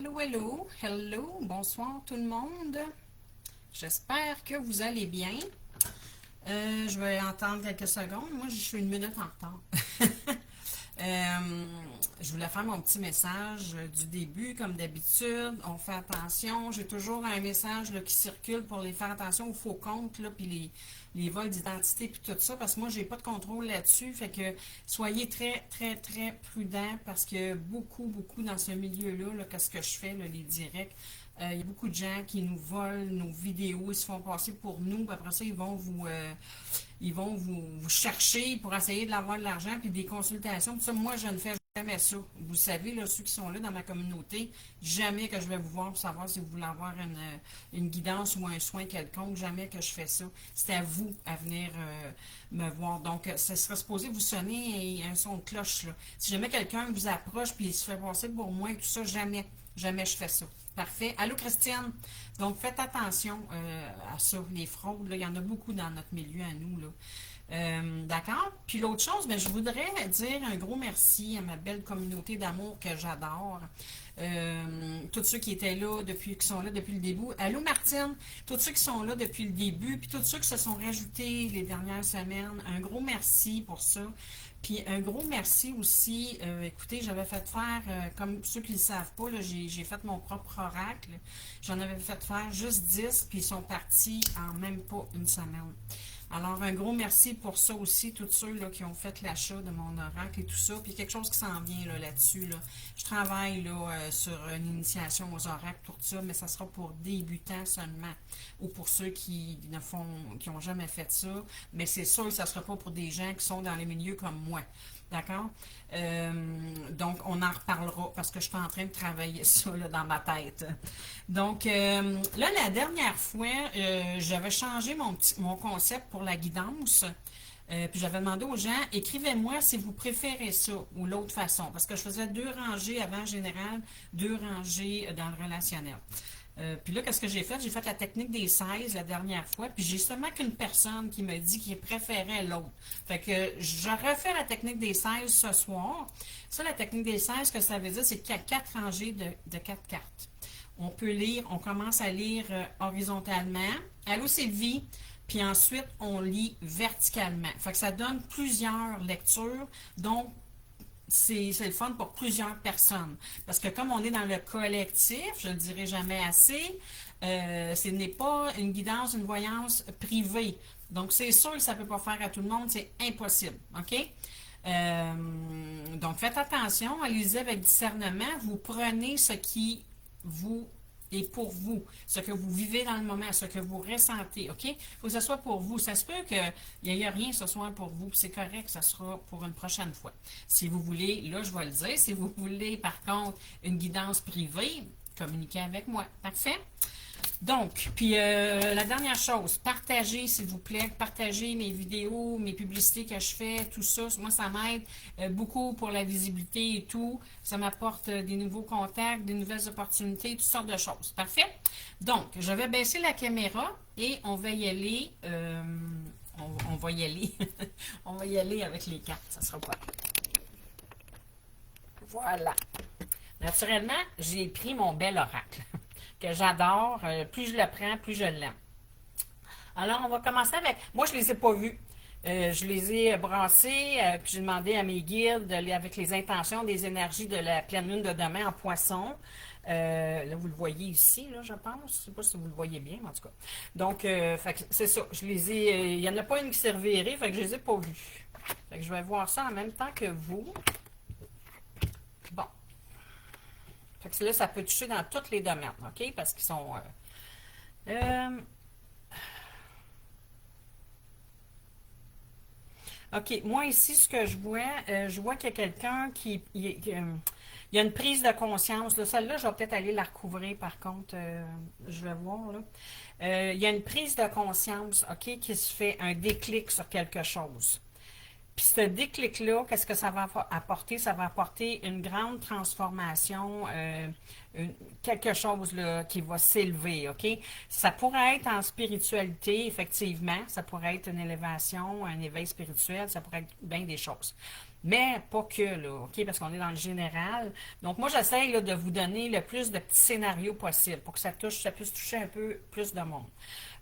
Hello, hello, hello, bonsoir tout le monde. J'espère que vous allez bien. Je vais entendre quelques secondes. Moi, je suis une minute en retard. Euh, je voulais faire mon petit message du début, comme d'habitude. On fait attention. J'ai toujours un message là, qui circule pour les faire attention aux faux comptes, là, puis les vols d'identité, puis tout ça, parce que moi, j'ai pas de contrôle là-dessus. Fait que soyez très, très, très prudents, parce que beaucoup dans ce milieu-là, là, qu'est-ce que je fais, là, les directs, il y a beaucoup de gens qui nous volent nos vidéos, ils se font passer pour nous, puis après ça, ils vont vous chercher pour essayer de l'avoir de l'argent, puis des consultations. Puis ça, moi, je ne fais jamais ça. Vous savez, là, ceux qui sont là dans ma communauté, jamais que je vais vous voir pour savoir si vous voulez avoir une guidance ou un soin quelconque, jamais que je fais ça. C'est à vous à venir me voir. Donc, ça serait supposé vous sonner un son de cloche, là. Si jamais quelqu'un vous approche puis il se fait passer pour moi et tout ça, jamais je fais ça. Parfait. Allô, Christiane. Donc, faites attention à ça. Les fraudes, là, il y en a beaucoup dans notre milieu à nous, là. D'accord? Puis l'autre chose, ben, je voudrais dire un gros merci à ma belle communauté d'amour que j'adore. Tous ceux qui étaient là qui sont là depuis le début. Allô Martine, tous ceux qui sont là depuis le début, puis tous ceux qui se sont rajoutés les dernières semaines, un gros merci pour ça. Puis un gros merci aussi, écoutez, j'avais fait faire, comme ceux qui ne le savent pas, j'ai fait mon propre oracle. J'en avais fait faire juste 10, puis ils sont partis en même pas une semaine. Alors, un gros merci pour ça aussi, tous ceux là, qui ont fait l'achat de mon oracle et tout ça. Puis quelque chose qui s'en vient là-dessus. Là. Je travaille là, sur une initiation aux oracles, tout ça, mais ça sera pour débutants seulement. Ou pour ceux qui n'ont jamais fait ça. Mais c'est sûr que ça ne sera pas pour des gens qui sont dans les milieux comme moi. D'accord? Donc, on en reparlera parce que je suis en train de travailler ça là, dans ma tête. Donc, là, la dernière fois, j'avais changé mon concept pour la guidance. Puis j'avais demandé aux gens, écrivez-moi si vous préférez ça ou l'autre façon. Parce que je faisais 2 rangées avant général, 2 rangées dans le relationnel. Puis là, qu'est-ce que j'ai fait? J'ai fait la technique des 16 la dernière fois, puis j'ai seulement qu'une personne qui me dit qu'il préférait l'autre. Fait que je refais la technique des 16 ce soir. Ça, la technique des 16, ce que ça veut dire, c'est qu'il y a 4 rangées de 4 cartes. On peut lire, on commence à lire horizontalement. Allô Sylvie? Puis ensuite, on lit verticalement. Fait que ça donne plusieurs lectures, donc c'est le fun pour plusieurs personnes. Parce que comme on est dans le collectif, je ne le dirai jamais assez, ce n'est pas une guidance, une voyance privée. Donc, c'est sûr que ça ne peut pas faire à tout le monde, c'est impossible. OK? Donc, faites attention, allez-y avec discernement. Vous prenez ce qui vous est pour vous, ce que vous vivez dans le moment, ce que vous ressentez, OK? Il faut que ce soit pour vous. Ça se peut qu'il n'y ait rien ce soir pour vous, c'est correct, ça sera pour une prochaine fois. Si vous voulez, là, je vais le dire, si vous voulez, par contre, une guidance privée, communiquez avec moi. Parfait? Donc, puis la dernière chose, partagez s'il vous plaît, partagez mes vidéos, mes publicités que je fais, tout ça. Moi, ça m'aide beaucoup pour la visibilité et tout. Ça m'apporte des nouveaux contacts, des nouvelles opportunités, toutes sortes de choses. Parfait? Donc, je vais baisser la caméra et on va y aller. On va y aller. On va y aller avec les cartes. Ça sera pas. Voilà. Naturellement, j'ai pris mon bel oracle que j'adore. Plus je le prends, plus je l'aime. Alors, on va commencer avec... Moi, je ne les ai pas vus. Je les ai brassés, puis j'ai demandé à mes guides avec les intentions des énergies de la pleine lune de demain en poisson. Là, vous le voyez ici, là, je pense. Je ne sais pas si vous le voyez bien, en tout cas. Donc, c'est ça. Je les ai... Il n'y en a pas une qui s'est revirée, fait que je les ai pas vus. Fait que je vais voir ça en même temps que vous. Bon. Fait que là, ça peut toucher dans tous les domaines, OK? Parce qu'ils sont... OK, moi ici, ce que je vois qu'il y a quelqu'un il y a une prise de conscience. Celle-là, je vais peut-être aller la recouvrir, par contre. Je vais voir, là. Il y a une prise de conscience, OK, qui se fait un déclic sur quelque chose. Puis ce déclic-là, qu'est-ce que ça va apporter? Ça va apporter une grande transformation, quelque chose là, qui va s'élever, OK? Ça pourrait être en spiritualité, effectivement. Ça pourrait être une élévation, un éveil spirituel. Ça pourrait être bien des choses. Mais pas que, là, OK? Parce qu'on est dans le général. Donc, moi, j'essaie là, de vous donner le plus de petits scénarios possibles pour que ça puisse toucher un peu plus de monde.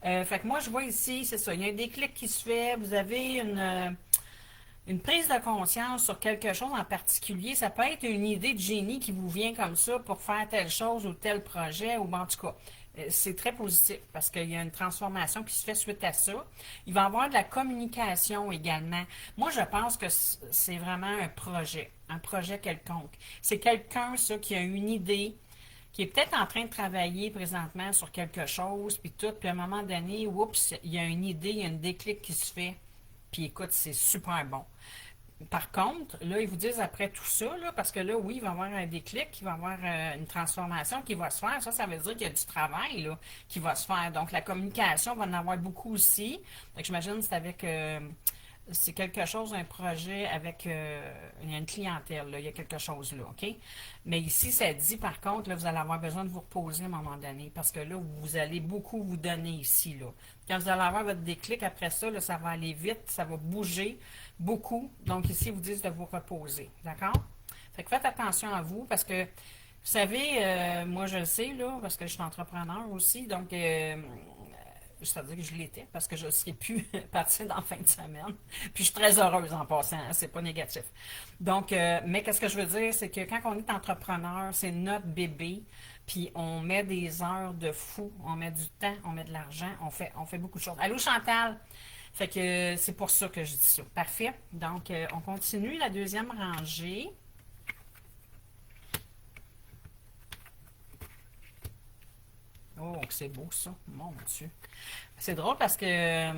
Fait que moi, je vois ici, c'est ça. Il y a un déclic qui se fait. Vous avez une prise de conscience sur quelque chose en particulier. Ça peut être une idée de génie qui vous vient comme ça pour faire telle chose ou tel projet, ou en tout cas. C'est très positif parce qu'il y a une transformation qui se fait suite à ça. Il va y avoir de la communication également. Moi, je pense que c'est vraiment un projet quelconque. C'est quelqu'un, ça, qui a une idée, qui est peut-être en train de travailler présentement sur quelque chose, puis tout, puis à un moment donné, oups, il y a une idée, il y a un déclic qui se fait. Puis écoute, c'est super bon. Par contre, là, ils vous disent après tout ça, là, parce que là, oui, il va y avoir un déclic, il va y avoir une transformation qui va se faire. Ça veut dire qu'il y a du travail là, qui va se faire. Donc, la communication va en avoir beaucoup aussi. Donc, j'imagine que c'est avec c'est quelque chose, un projet avec il y a une clientèle, là, il y a quelque chose là, OK? Mais ici, ça dit, par contre, là, vous allez avoir besoin de vous reposer à un moment donné, parce que là, vous allez beaucoup vous donner ici, là. Quand vous allez avoir votre déclic, après ça, là, ça va aller vite, ça va bouger beaucoup. Donc, ici, ils vous disent de vous reposer, d'accord? Fait que faites attention à vous, parce que, vous savez, moi, je le sais, là, parce que je suis entrepreneur aussi, donc, c'est-à-dire que je l'étais parce que je ne serais plus partie dans la fin de semaine. Puis je suis très heureuse en passant, hein, c'est pas négatif. Donc, mais qu'est-ce que je veux dire, c'est que quand on est entrepreneur, c'est notre bébé, puis on met des heures de fou, on met du temps, on met de l'argent, on fait beaucoup de choses. Allô Chantal? Fait que c'est pour ça que je dis ça. Parfait. Donc, on continue la deuxième rangée. Oh, c'est beau ça, mon Dieu. C'est drôle parce que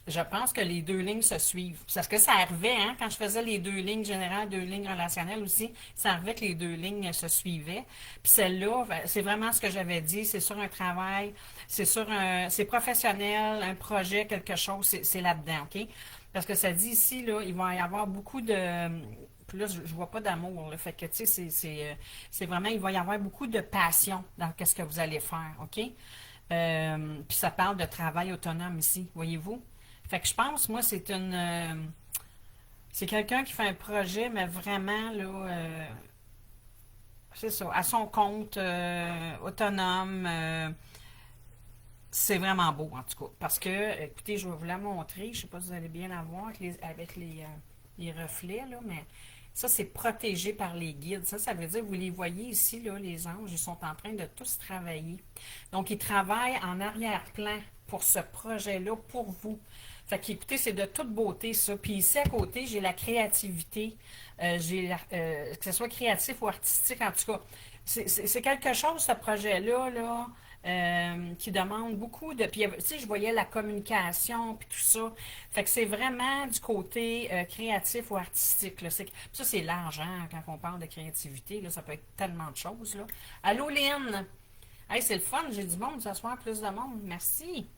je pense que les deux lignes se suivent. Parce que ça arrivait, hein, quand je faisais les deux lignes générales, deux lignes relationnelles aussi, ça arrivait que les deux lignes se suivaient. Puis celle-là, ben, c'est vraiment ce que j'avais dit, c'est sur un travail, c'est professionnel, un projet, quelque chose, c'est là-dedans, OK? Parce que ça dit ici, là, il va y avoir beaucoup de. Puis là, je vois pas d'amour, là. Fait que, tu sais, c'est vraiment, il va y avoir beaucoup de passion dans ce que vous allez faire, OK? Puis ça parle de travail autonome ici, voyez-vous? Fait que je pense, moi, c'est quelqu'un qui fait un projet, mais vraiment, là, c'est ça, à son compte, autonome. C'est vraiment beau, en tout cas. Parce que, écoutez, je vais vous la montrer. Je sais pas si vous allez bien la voir avec les reflets, là, mais ça, c'est protégé par les guides. Ça veut dire, vous les voyez ici, là, les anges, ils sont en train de tous travailler. Donc, ils travaillent en arrière-plan pour ce projet-là, pour vous. Fait qu'écoutez, c'est de toute beauté, ça. Puis ici, à côté, j'ai la créativité. Que ce soit créatif ou artistique, en tout cas. C'est quelque chose, ce projet-là, là, qui demande beaucoup de. Puis, tu sais, je voyais la communication, puis tout ça. Fait que c'est vraiment du côté créatif ou artistique. Là. Ça, c'est large, hein, quand on parle de créativité. Là, ça peut être tellement de choses. Là. Allô, Lynn? Hey, c'est le fun, j'ai du monde ce soir, plus de monde. Merci.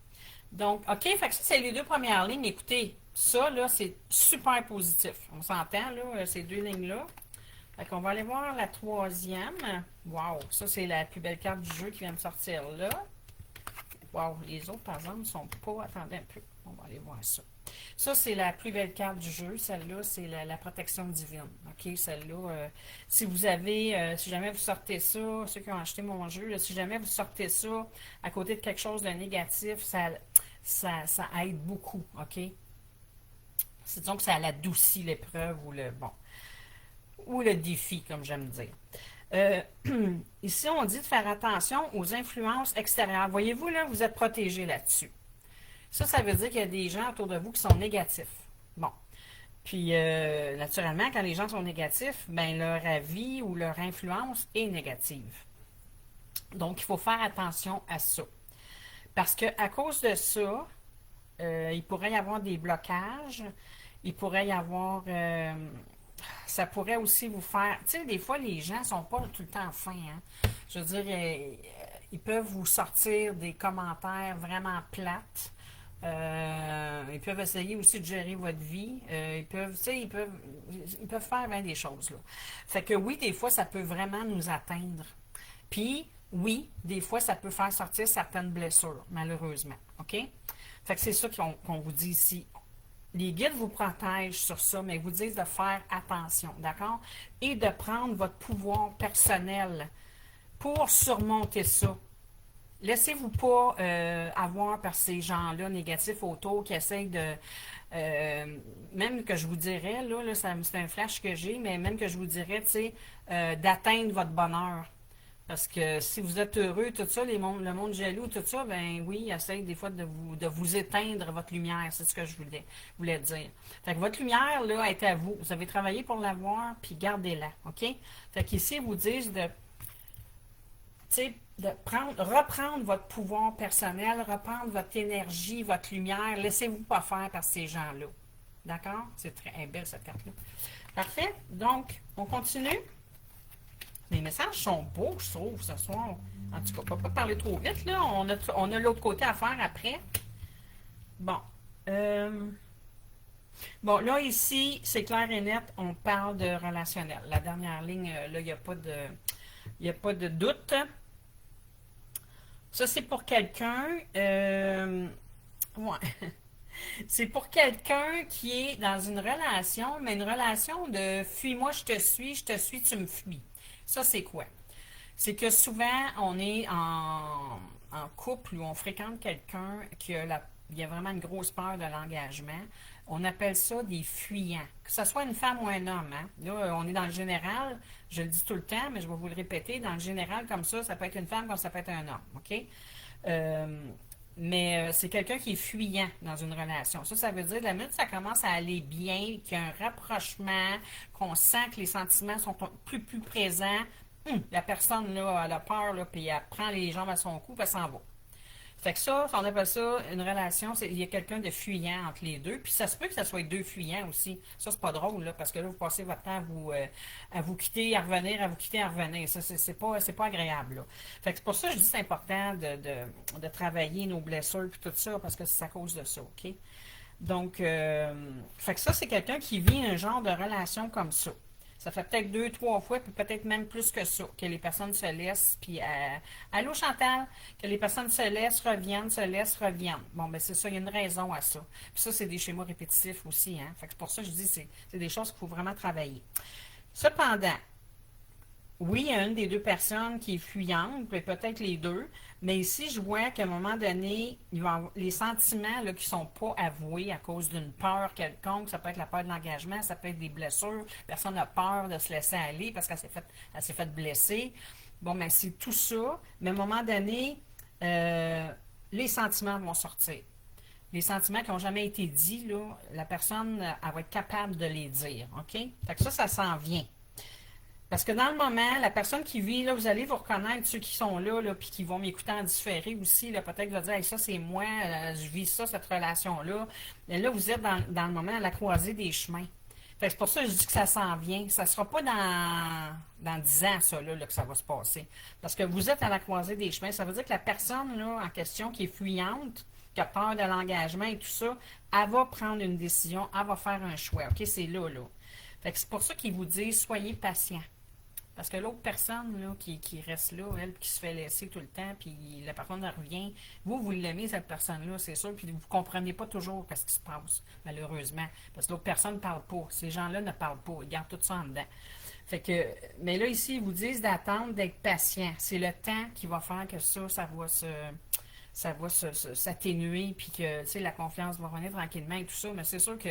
Donc, OK, fait que ça, c'est les deux premières lignes. Écoutez, ça, là, c'est super positif. On s'entend, là, ces deux lignes-là. Fait qu'on va aller voir la troisième. Wow, ça, c'est la plus belle carte du jeu qui vient de sortir là. Wow, les autres, par exemple, ne sont pas. Attendez un peu. On va aller voir ça. Ça, c'est la plus belle carte du jeu. Celle-là, c'est la protection divine. OK, celle-là, si vous avez, si jamais vous sortez ça, ceux qui ont acheté mon jeu, là, si jamais vous sortez ça à côté de quelque chose de négatif, ça aide beaucoup. OK? C'est disons que ça adoucit l'épreuve ou le défi, comme j'aime dire. Euh, Ici, on dit de faire attention aux influences extérieures. Voyez-vous, là, vous êtes protégé là-dessus. Ça veut dire qu'il y a des gens autour de vous qui sont négatifs. Bon. Puis, naturellement, quand les gens sont négatifs, ben leur avis ou leur influence est négative. Donc, il faut faire attention à ça. Parce que à cause de ça, il pourrait y avoir des blocages, il pourrait y avoir... ça pourrait aussi vous faire... Tu sais, des fois, les gens sont pas tout le temps fins. Hein? Je veux dire, ils peuvent vous sortir des commentaires vraiment plates Ils peuvent essayer aussi de gérer votre vie. Ils peuvent, tu sais, ils peuvent faire bien des choses, là. Fait que oui, des fois, ça peut vraiment nous atteindre. Puis, oui, des fois, ça peut faire sortir certaines blessures, malheureusement. OK? Fait que c'est ça qu'on vous dit ici. Les guides vous protègent sur ça, mais ils vous disent de faire attention, d'accord? Et de prendre votre pouvoir personnel pour surmonter ça. Laissez-vous pas avoir par ces gens-là négatifs autour qui essayent de... même que je vous dirais, là c'est un flash que j'ai, mais même que je vous dirais, tu sais, d'atteindre votre bonheur. Parce que si vous êtes heureux, tout ça, le monde jaloux, tout ça, ben oui, il essaye des fois de vous éteindre votre lumière. C'est ce que je voulais dire. Fait que votre lumière, là, est à vous. Vous avez travaillé pour l'avoir, puis gardez-la, OK? Fait qu'ici, ils vous disent de, tu sais, reprendre votre pouvoir personnel, reprendre votre énergie, votre lumière. Laissez-vous pas faire par ces gens-là. D'accord? C'est très belle, cette carte-là. Parfait. Donc, on continue. Les messages sont beaux, je trouve, ce soir. En tout cas, on ne peut pas parler trop vite, là. On a l'autre côté à faire après. Bon. Bon, là, ici, c'est clair et net, on parle de relationnel. La dernière ligne, là, il n'y a pas de doute. Ça, c'est pour quelqu'un... ouais. C'est pour quelqu'un qui est dans une relation, mais une relation de fuis-moi, je te suis, tu me fuis. Ça, c'est quoi? C'est que souvent, on est en couple ou on fréquente quelqu'un il y a vraiment une grosse peur de l'engagement. On appelle ça des fuyants. Que ce soit une femme ou un homme. Hein? Là, on est dans le général, je le dis tout le temps, mais je vais vous le répéter. Dans le général, comme ça peut être une femme comme ça peut être un homme. OK? Mais c'est quelqu'un qui est fuyant dans une relation. Ça veut dire, la minute ça commence à aller bien, qu'il y a un rapprochement, qu'on sent que les sentiments sont plus présents, la personne, là, elle a peur, là, puis elle prend les jambes à son cou, puis elle s'en va. Fait que ça, on appelle ça une relation, il y a quelqu'un de fuyant entre les deux, puis ça se peut que ça soit deux fuyants aussi. Ça, c'est pas drôle, là, parce que là, vous passez votre temps à vous quitter, à revenir, à vous quitter, à revenir. Ça, c'est pas agréable, là. Fait que c'est pour ça que je dis que c'est important de travailler nos blessures puis tout ça, parce que c'est à cause de ça, OK? Donc, fait que ça, c'est quelqu'un qui vit un genre de relation comme ça. Ça fait peut-être 2, 3 fois, puis peut-être même plus que ça, que les personnes se laissent, puis allô Chantal, que les personnes se laissent, reviennent. Bon, ben c'est ça, il y a une raison à ça. Puis ça, c'est des schémas répétitifs aussi, hein. Fait que c'est pour ça que je dis, c'est des choses qu'il faut vraiment travailler. Cependant, oui, il y a une des deux personnes qui est fuyante, peut-être les deux, mais ici, je vois qu'à un moment donné, il va y avoir les sentiments là, qui ne sont pas avoués à cause d'une peur quelconque, ça peut être la peur de l'engagement, ça peut être des blessures, personne n'a peur de se laisser aller parce qu'elle s'est fait blesser. Bon, mais c'est tout ça, mais à un moment donné, les sentiments vont sortir. Les sentiments qui n'ont jamais été dits, là, la personne, elle va être capable de les dire, OK? Fait que ça s'en vient. Parce que dans le moment, la personne qui vit, là, vous allez vous reconnaître, ceux qui sont là, puis qui vont m'écouter en différé aussi, là, peut-être vous dire, hey, ça c'est moi, je vis ça, cette relation-là. Et là, vous êtes dans le moment à la croisée des chemins. Fait que c'est pour ça que je dis que ça s'en vient. Ça ne sera pas dans 10 ans, ça, là, que ça va se passer. Parce que vous êtes à la croisée des chemins. Ça veut dire que la personne là, en question qui est fuyante, qui a peur de l'engagement et tout ça, elle va prendre une décision, elle va faire un choix. OK, c'est là. Fait que c'est pour ça qu'ils vous disent, soyez patient. Parce que l'autre personne là, qui reste là, elle, qui se fait laisser tout le temps, puis la personne revient, vous l'aimez, cette personne-là, c'est sûr, puis vous ne comprenez pas toujours ce qui se passe, malheureusement. Parce que l'autre personne ne parle pas. Ces gens-là ne parlent pas. Ils gardent tout ça en dedans. Fait que, mais là, ici, ils vous disent d'attendre, d'être patient. C'est le temps qui va faire que ça va s'atténuer, puis que, tu sais, la confiance va revenir tranquillement et tout ça. Mais c'est sûr que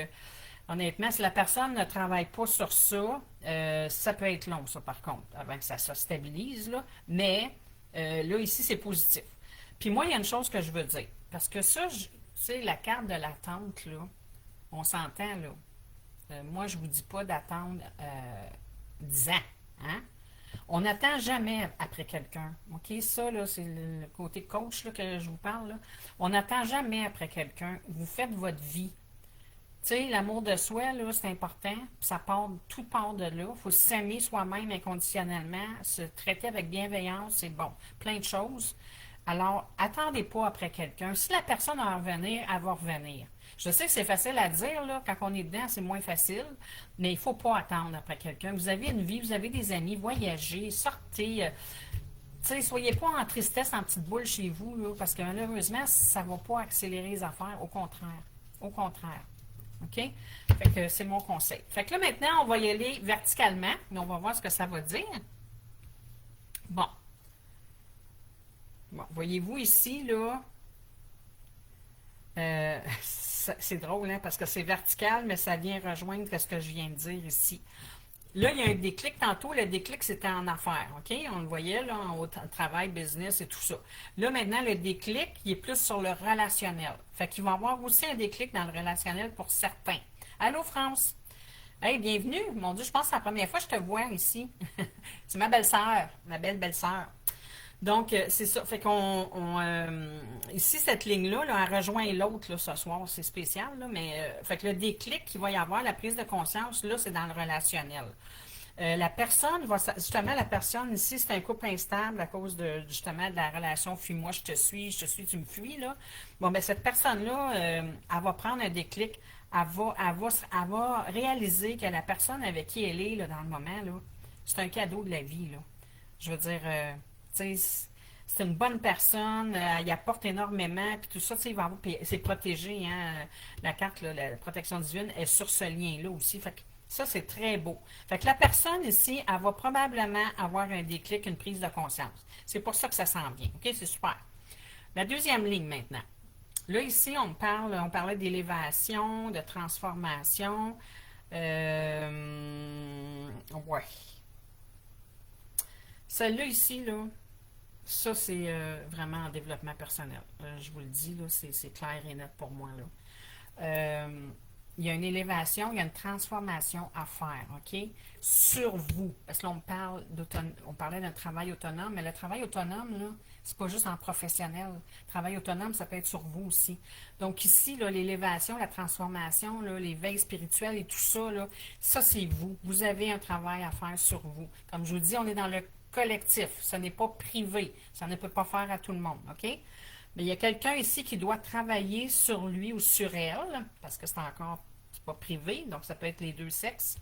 honnêtement, si la personne ne travaille pas sur ça, ça peut être long, ça, par contre, avant que ça se stabilise, là. Mais, là, ici, c'est positif. Puis moi, il y a une chose que je veux dire. Parce que ça, tu sais, la carte de l'attente, là, on s'entend, là. Moi, je vous dis pas d'attendre 10 ans, hein? On n'attend jamais après quelqu'un. OK? Ça, là, c'est le côté coach là, que je vous parle. Là. On n'attend jamais après quelqu'un. Vous faites votre vie. Tu sais, l'amour de soi, là, c'est important. Tout part de là. Il faut s'aimer soi-même inconditionnellement, se traiter avec bienveillance, c'est bon. Plein de choses. Alors, attendez pas après quelqu'un. Si la personne a à revenir, elle va revenir. Je sais que c'est facile à dire, là, quand on est dedans, c'est moins facile, mais il ne faut pas attendre après quelqu'un. Vous avez une vie, vous avez des amis, voyagez, sortez. Tu sais, soyez pas en tristesse, en petite boule chez vous, là, parce que malheureusement, ça ne va pas accélérer les affaires. Au contraire. Au contraire. OK? Fait que c'est mon conseil. Fait que là, maintenant, on va y aller verticalement, mais on va voir ce que ça va dire. Bon. Bon, voyez-vous ici, là, c'est drôle, hein, parce que c'est vertical, mais ça vient rejoindre ce que je viens de dire ici. Là, il y a un déclic. Tantôt, le déclic, c'était en affaires, OK? On le voyait, là, en travail, business et tout ça. Là, maintenant, le déclic, il est plus sur le relationnel. Fait qu'il va y avoir aussi un déclic dans le relationnel pour certains. Allô, France? Hey, bienvenue. Mon Dieu, je pense que c'est la première fois que je te vois ici. C'est ma belle-sœur, ma belle-belle-sœur. Donc, c'est ça. Fait ici, cette ligne-là, là, elle rejoint l'autre, là, ce soir. C'est spécial, là, mais, fait que le déclic qu'il va y avoir, la prise de conscience, là, c'est dans le relationnel. La personne va, justement, la personne ici, c'est un couple instable à cause de, justement, de la relation fuis-moi, je te suis, tu me fuis, là. Bon, ben, cette personne-là, elle va prendre un déclic. Elle va réaliser que la personne avec qui elle est, là, dans le moment, là, c'est un cadeau de la vie, là. Je veux dire, tu sais, c'est une bonne personne, elle apporte énormément, puis tout ça, tu sais, c'est protégé, hein, la carte, là, la protection divine est sur ce lien-là aussi. Fait que ça, c'est très beau. Fait que la personne ici, elle va probablement avoir un déclic, une prise de conscience. C'est pour ça que ça s'en vient. OK? C'est super. La deuxième ligne maintenant. Là, ici, on parlait d'élévation, de transformation. Ouais. Celle-là ici, là, ça, c'est vraiment en développement personnel. Je vous le dis, là, c'est clair et net pour moi, là. Il y a une élévation, il y a une transformation à faire, OK? Sur vous. Parce que là, on parlait d'un travail autonome, mais le travail autonome, là, c'est pas juste en professionnel. Le travail autonome, ça peut être sur vous aussi. Donc ici, là, l'élévation, la transformation, là, l'éveil spirituel et tout ça, là, ça, c'est vous. Vous avez un travail à faire sur vous. Comme je vous dis, on est dans le collectif. Ce n'est pas privé. Ça ne peut pas faire à tout le monde, OK? Mais il y a quelqu'un ici qui doit travailler sur lui ou sur elle, parce que c'est pas privé, donc ça peut être les deux sexes.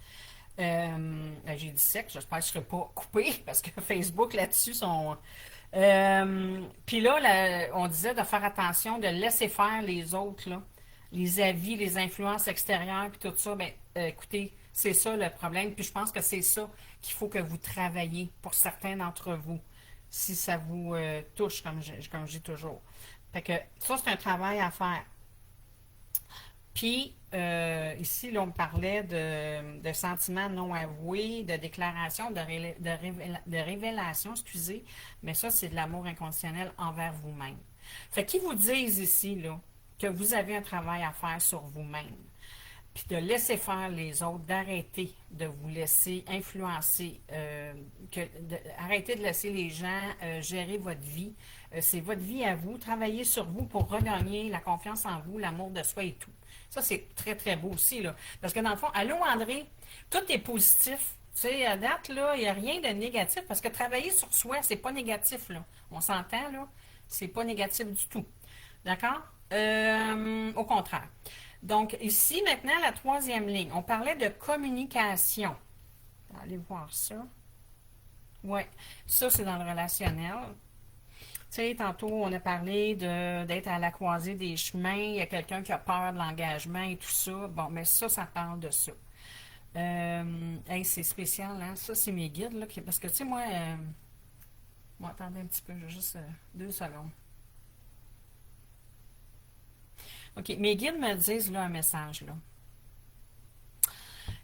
J'ai dit sexe, j'espère que je ne serai pas coupée, parce que Facebook là-dessus sont... Puis là, on disait de faire attention, de laisser faire les autres, là, les avis, les influences extérieures, puis tout ça. Ben, écoutez, c'est ça le problème. Puis je pense que c'est ça qu'il faut que vous travaillez pour certains d'entre vous, si ça vous touche, comme je dis toujours. Fait que ça, c'est un travail à faire. Puis, ici, là, on parlait de sentiments non avoués, de déclaration, de révélation, excusez, mais ça, c'est de l'amour inconditionnel envers vous-même. Fait qu'ils vous disent ici, là, que vous avez un travail à faire sur vous-même, puis de laisser faire les autres, d'arrêter de vous laisser influencer, arrêter de laisser les gens gérer votre vie. C'est votre vie à vous. Travaillez sur vous pour regagner la confiance en vous, l'amour de soi et tout. Ça, c'est très, très beau aussi, là. Parce que dans le fond, allô André, tout est positif. Tu sais, à date, là, il n'y a rien de négatif parce que travailler sur soi, c'est pas négatif, là. On s'entend, là. C'est pas négatif du tout. D'accord? Au contraire. Donc, ici, maintenant, la troisième ligne. On parlait de communication. Allez voir ça. Oui, ça, c'est dans le relationnel. Tu sais, tantôt, on a parlé d'être à la croisée des chemins. Il y a quelqu'un qui a peur de l'engagement et tout ça. Bon, mais ça parle de ça. Hey, c'est spécial, hein? Ça, c'est mes guides, là. Parce que, tu sais, moi... bon, attendez un petit peu, j'ai juste 2 secondes. OK, mes guides me disent, là, un message, là.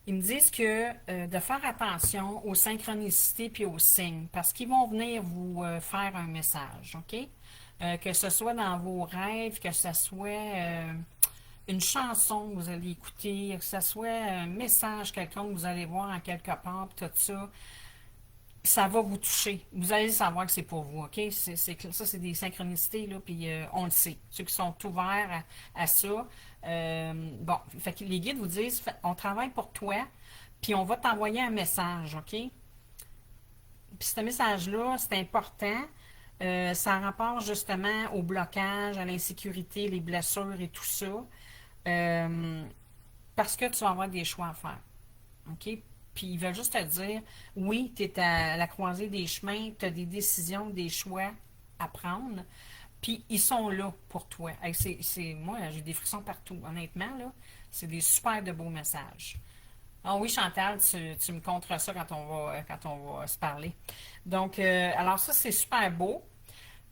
Ils me disent que de faire attention aux synchronicités puis aux signes, parce qu'ils vont venir vous faire un message, OK? Que ce soit dans vos rêves, que ce soit une chanson que vous allez écouter, que ce soit un message quelconque que vous allez voir en quelque part, puis tout ça, ça va vous toucher. Vous allez savoir que c'est pour vous, OK? Ça, c'est des synchronicités, là, puis on le sait. Ceux qui sont ouverts à ça. Bon, fait que les guides vous disent, on travaille pour toi, puis on va t'envoyer un message, OK? Puis ce message-là, c'est important. Ça rapporte justement au blocage, à l'insécurité, les blessures et tout ça. Euh, Parce que tu vas avoir des choix à faire. OK? Puis ils veulent juste te dire, oui, tu es à la croisée des chemins, tu as des décisions, des choix à prendre, puis ils sont là pour toi. Hey, moi, j'ai des frissons partout, honnêtement, là. C'est des super de beaux messages. Ah oui, Chantal, tu me conteras ça quand on va se parler. Donc, alors ça, c'est super beau.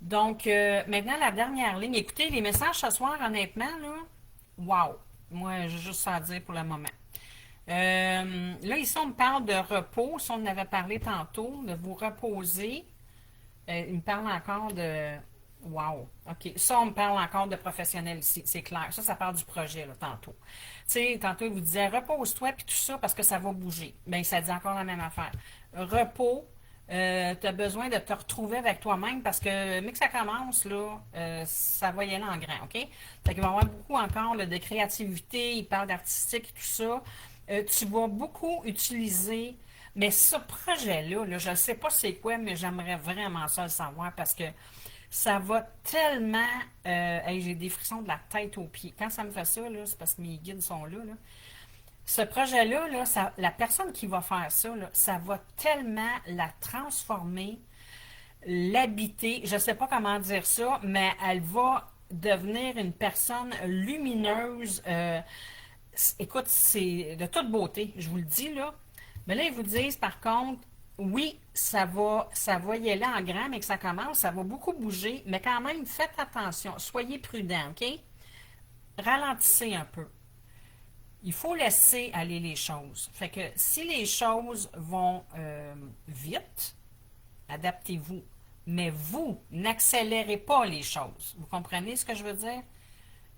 Donc, maintenant, la dernière ligne. Écoutez, les messages ce soir, honnêtement, là, wow! Moi, j'ai juste ça à dire pour le moment. Là, ici, on me parle de repos. Si on en avait parlé tantôt, de vous reposer. Il me parle encore de... Wow! OK. Ça, on me parle encore de professionnel ici. C'est clair. Ça parle du projet, là, tantôt. Tu sais, tantôt, il vous disait repose-toi, puis tout ça, parce que ça va bouger. Bien, ça dit encore la même affaire. Repos, tu as besoin de te retrouver avec toi-même parce que, mais que ça commence, là, ça va y aller en grand, OK? Fait qu'il va y avoir beaucoup encore là, de créativité, il parle d'artistique et tout ça. Tu vas beaucoup utiliser, mais ce projet-là, là, je ne sais pas c'est quoi, mais j'aimerais vraiment ça le savoir parce que ça va tellement... hey, j'ai des frissons de la tête aux pieds. Quand ça me fait ça, là, c'est parce que mes guides sont là, là. Ce projet-là, là, la personne qui va faire ça, là, ça va tellement la transformer, l'habiter, je ne sais pas comment dire ça, mais elle va devenir une personne lumineuse. Écoute, c'est de toute beauté, je vous le dis là. Mais là, ils vous disent par contre, oui, ça va y aller en grand, mais que ça commence, ça va beaucoup bouger, mais quand même, faites attention, soyez prudents, OK? Ralentissez un peu. Il faut laisser aller les choses. Fait que si les choses vont vite, adaptez-vous. Mais vous, n'accélérez pas les choses. Vous comprenez ce que je veux dire?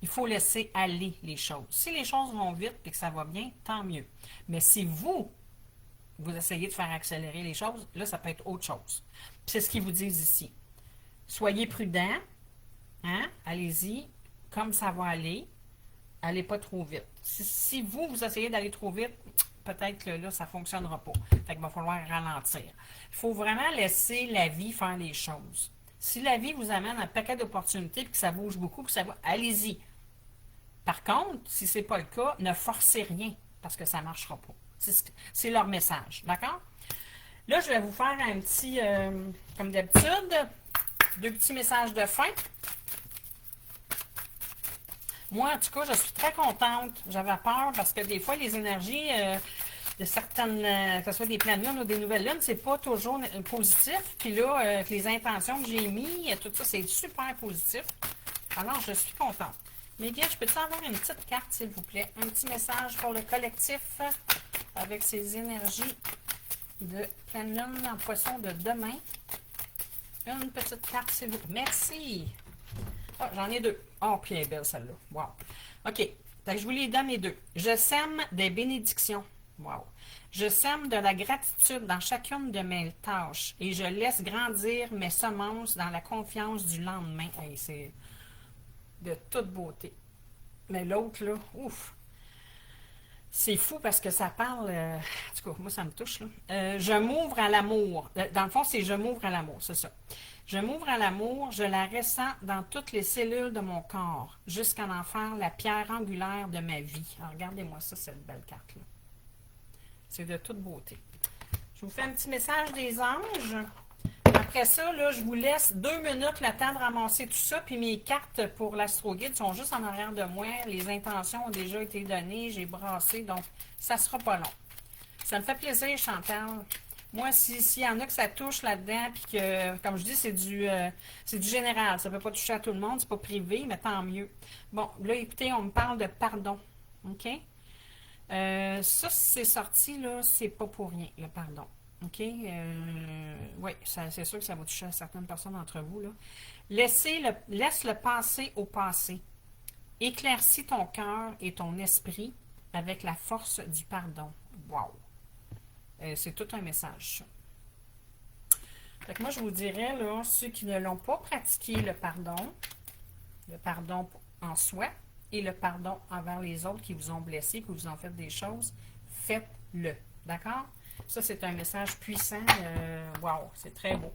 Il faut laisser aller les choses. Si les choses vont vite et que ça va bien, tant mieux. Mais si vous essayez de faire accélérer les choses, là, ça peut être autre chose. C'est ce qu'ils vous disent ici. Soyez prudents, hein? Allez-y, comme ça va aller. Allez pas trop vite. Si vous essayez d'aller trop vite, peut-être que là, ça ne fonctionnera pas. Fait qu'il va falloir ralentir. Il faut vraiment laisser la vie faire les choses. Si la vie vous amène un paquet d'opportunités et que ça bouge beaucoup, que ça va, allez-y. Par contre, si ce n'est pas le cas, ne forcez rien parce que ça ne marchera pas. C'est leur message. D'accord? Là, je vais vous faire un petit, comme d'habitude, deux petits messages de fin. Moi, en tout cas, je suis très contente. J'avais peur parce que des fois, les énergies de certaines, que ce soit des pleines lunes ou des nouvelles lunes, c'est pas toujours positif. Puis là, avec les intentions que j'ai mises, tout ça, c'est super positif. Alors, je suis contente. Mais bien, je peux-tu avoir une petite carte, s'il vous plaît? Un petit message pour le collectif avec ces énergies de pleine lune en poisson de demain. Une petite carte, s'il vous plaît. Merci! Ah, j'en ai deux. Oh, puis elle est belle celle-là. Wow. OK. Donc, je vous les donne les deux. Je sème des bénédictions. Wow. Je sème de la gratitude dans chacune de mes tâches et je laisse grandir mes semences dans la confiance du lendemain. Hey, c'est de toute beauté. Mais l'autre, là, ouf. C'est fou parce que ça parle. En tout cas, moi, ça me touche. Là. Je m'ouvre à l'amour. Dans le fond, c'est je m'ouvre à l'amour, c'est ça. Je m'ouvre à l'amour, je la ressens dans toutes les cellules de mon corps, jusqu'à en faire la pierre angulaire de ma vie. Alors, regardez-moi ça, cette belle carte-là. C'est de toute beauté. Je vous fais un petit message des anges. Après ça, là, je vous laisse 2 minutes le temps de ramasser tout ça. Puis mes cartes pour l'astro-guide sont juste en arrière de moi. Les intentions ont déjà été données. J'ai brassé, donc ça ne sera pas long. Ça me fait plaisir, Chantal. Moi, s'il y en a que ça touche là-dedans, puis que, comme je dis, c'est du général. Ça ne peut pas toucher à tout le monde, c'est pas privé, mais tant mieux. Bon, là, écoutez, on me parle de pardon. OK? Ça, c'est sorti, là, c'est pas pour rien, le pardon. OK? Oui, c'est sûr que ça va toucher à certaines personnes d'entre vous, là. Laisse le passé au passé. Éclaircis ton cœur et ton esprit avec la force du pardon. Wow! C'est tout un message, ça. Fait que moi, je vous dirais, là, ceux qui ne l'ont pas pratiqué, le pardon en soi et le pardon envers les autres qui vous ont blessé, qui vous ont fait des choses, faites-le. D'accord? Ça, c'est un message puissant. Wow, c'est très beau.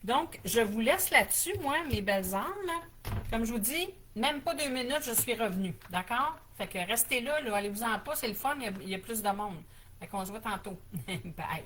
Donc, je vous laisse là-dessus, moi, mes belles âmes. Comme je vous dis, même pas 2 minutes, je suis revenue. D'accord? Fait que restez là, allez-vous-en pas, c'est le fun, il y a plus de monde. Fait qu'on se voit tantôt. Bye!